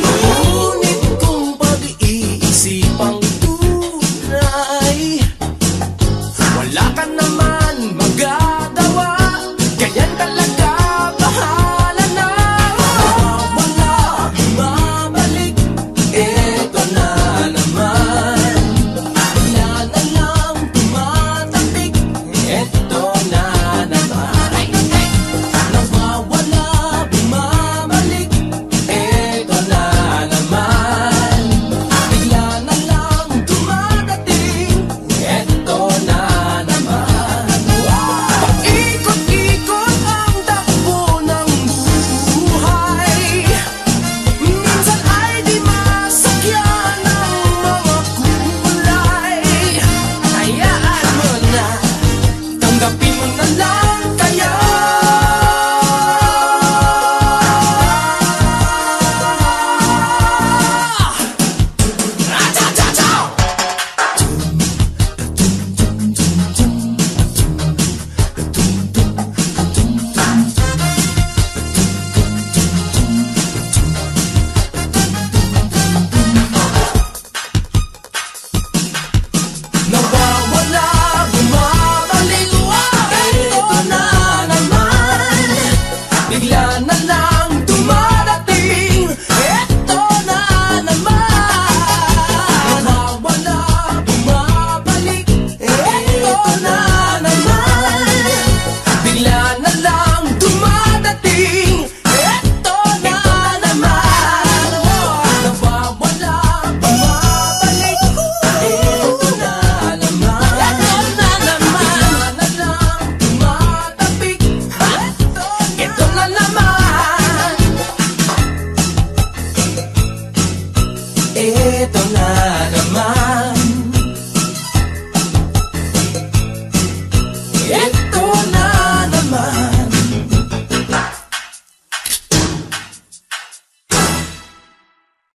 Ngunit kung pag-iisipang tunay, wala ka naman magagawa. Ganyan talaga, bahala na. Wala mabalik, eto na naman. Bigla na lang tumatapik, eto na naman. Nawawala, bumabalik, eto na naman. Bigla na lang dumadating, eto na naman. Paikot-ikot ang takbo ng buhay. Minsan ay di masakyan ang mga kulay. Hayaan mo na, tanggapin mo na lang kaya. Nawawala, bumabalik, eto na naman. Bigla na lang dumadating, eto na naman. Nawawala, bumabalik, eto na naman. Bigla na lang dumadating, eto na naman. Nawawala, bumabalik, eto na naman. Bigla na lang tumatapik, eto na naman. Eto na